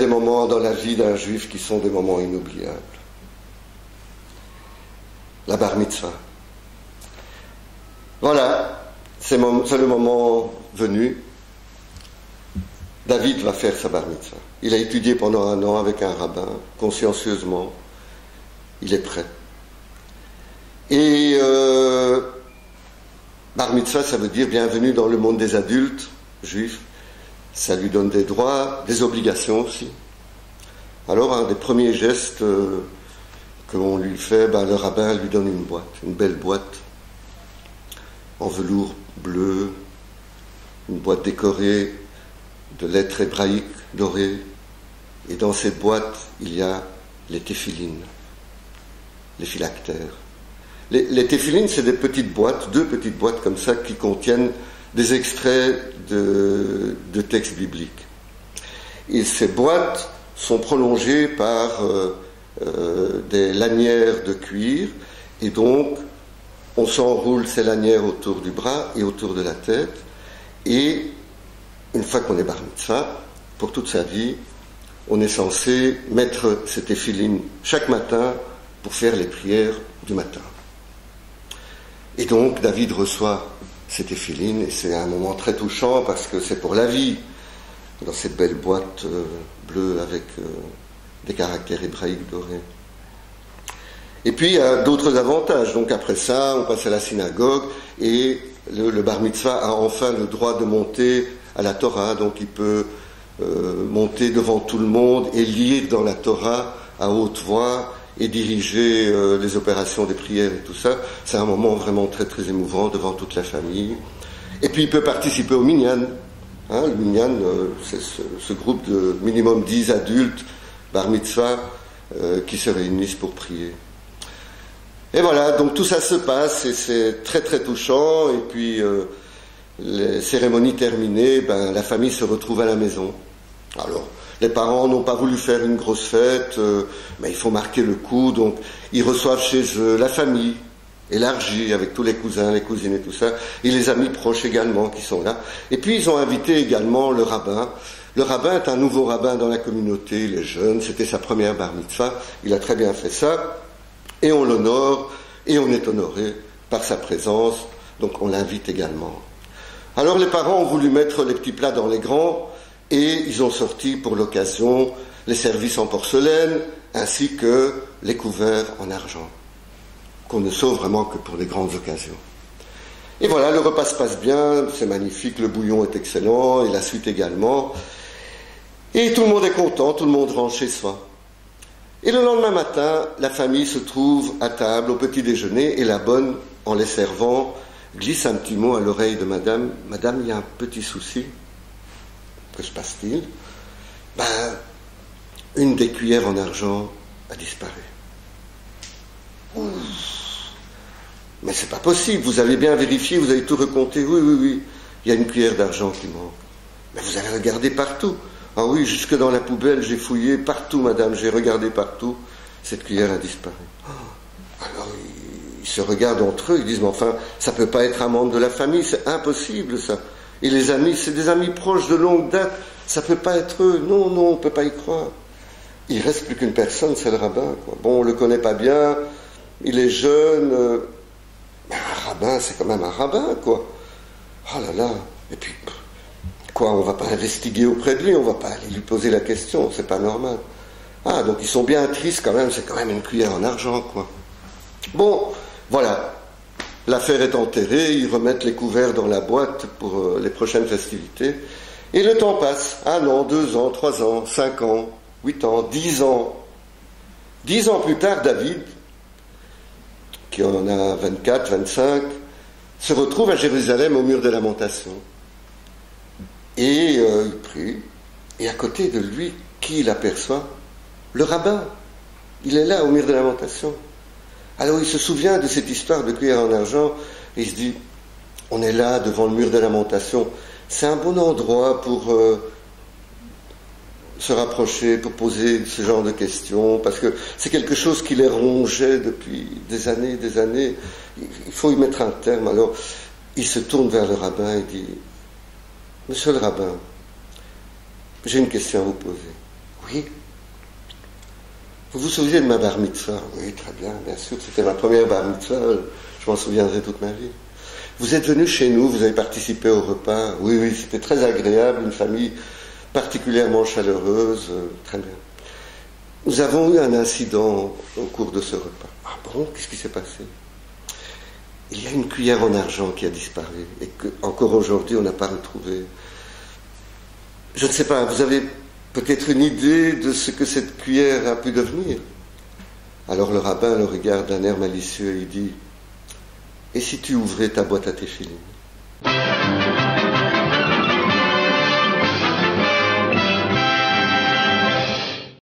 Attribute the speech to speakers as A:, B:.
A: des moments dans la vie d'un juif qui sont des moments inoubliables. La bar mitzvah. Voilà, c'est le moment venu. David va faire sa bar mitzvah. Il a étudié pendant 1 an avec un rabbin, consciencieusement. Il est prêt. Et bar mitzvah, ça veut dire bienvenue dans le monde des adultes juifs. Ça lui donne des droits, des obligations aussi. Alors, un des premiers gestes que l'on lui fait, le rabbin lui donne une boîte, une belle boîte, en velours bleu, une boîte décorée de lettres hébraïques dorées. Et dans cette boîte, il y a les téphilines, les phylactères. Les téphilines, c'est des petites boîtes, 2 petites boîtes comme ça, qui contiennent des extraits de textes bibliques. Et ces boîtes sont prolongées par des lanières de cuir, et donc on s'enroule ces lanières autour du bras et autour de la tête, et une fois qu'on est bar mitzvah, pour toute sa vie, on est censé mettre ces téphilines chaque matin pour faire les prières du matin. Et donc David reçoit ces téphilines, et c'est un moment très touchant parce que c'est pour la vie, dans cette belle boîte bleue avec des caractères hébraïques dorés. Et puis il y a d'autres avantages. Donc après ça, on passe à la synagogue, et le bar mitzvah a enfin le droit de monter à la Torah, donc il peut monter devant tout le monde et lire dans la Torah à haute voix et diriger les opérations des prières et tout ça. C'est un moment vraiment très très émouvant devant toute la famille. Et puis il peut participer au minyan. Le minyan, c'est ce groupe de minimum 10 adultes, bar mitzvah, qui se réunissent pour prier. Et voilà, donc tout ça se passe, et c'est très très touchant. Et puis les cérémonies terminées, la famille se retrouve à la maison. Alors, les parents n'ont pas voulu faire une grosse fête, mais il faut marquer le coup, donc ils reçoivent chez eux la famille élargie, avec tous les cousins, les cousines et tout ça, et les amis proches également qui sont là. Et puis ils ont invité également le rabbin. Le rabbin est un nouveau rabbin dans la communauté, il est jeune, c'était sa première bar mitzvah, il a très bien fait ça, et on l'honore, et on est honoré par sa présence, donc on l'invite également. Alors les parents ont voulu mettre les petits plats dans les grands, et ils ont sorti pour l'occasion les services en porcelaine, ainsi que les couverts en argent, qu'on ne sauve vraiment que pour les grandes occasions. Et voilà, le repas se passe bien, c'est magnifique, le bouillon est excellent, et la suite également. Et tout le monde est content, tout le monde rentre chez soi. Et le lendemain matin, la famille se trouve à table au petit déjeuner, et la bonne, en les servant, glisse un petit mot à l'oreille de madame. « Madame, il y a un petit souci. » Que se passe-t-il ? Une des cuillères en argent a disparu. Mais c'est pas possible, vous avez bien vérifié, vous avez tout recompté. Oui, il y a une cuillère d'argent qui manque. Mais vous avez regardé partout. Ah oui, jusque dans la poubelle, j'ai fouillé partout, madame, j'ai regardé partout. Cette cuillère a disparu. Alors ils se regardent entre eux, ils disent, mais enfin, ça peut pas être un membre de la famille, c'est impossible ça. Et les amis, c'est des amis proches de longue date, ça peut pas être eux. Non, on peut pas y croire. Il reste plus qu'une personne, c'est le rabbin, quoi. Bon, on le connaît pas bien, il est jeune, mais un rabbin, c'est quand même un rabbin, quoi. Oh là là. Et puis, quoi, on va pas investiguer auprès de lui, on va pas aller lui poser la question, c'est pas normal. Donc ils sont bien tristes quand même, c'est quand même une cuillère en argent, quoi. Bon, voilà. L'affaire est enterrée, ils remettent les couverts dans la boîte pour les prochaines festivités. Et le temps passe. 1 an, 2 ans, 3 ans, 5 ans, 8 ans, 10 ans. 10 ans plus tard, David, qui en a 24, 25, se retrouve à Jérusalem au mur des lamentations. Et il prie. Et à côté de lui, qui il aperçoit ? Le rabbin. Il est là au mur des lamentations. Alors il se souvient de cette histoire de cuillère en argent et il se dit, on est là devant le mur des lamentations, c'est un bon endroit pour se rapprocher, pour poser ce genre de questions, parce que c'est quelque chose qui les rongeait depuis des années, il faut y mettre un terme. Alors il se tourne vers le rabbin et dit, monsieur le rabbin, j'ai une question à vous poser. Oui, marié. Vous vous souvenez de ma bar mitzvah? Oui, très bien, bien sûr, c'était ma première bar mitzvah, je m'en souviendrai toute ma vie. Vous êtes venu chez nous, vous avez participé au repas. Oui, oui, c'était très agréable, une famille particulièrement chaleureuse, très bien. Nous avons eu un incident au cours de ce repas. Ah bon, qu'est-ce qui s'est passé? Il y a une cuillère en argent qui a disparu et que encore aujourd'hui on n'a pas retrouvé. Je ne sais pas, vous avez peut-être une idée de ce que cette cuillère a pu devenir? Alors le rabbin le regarde d'un air malicieux et il dit: et si tu ouvrais ta boîte à téfilim?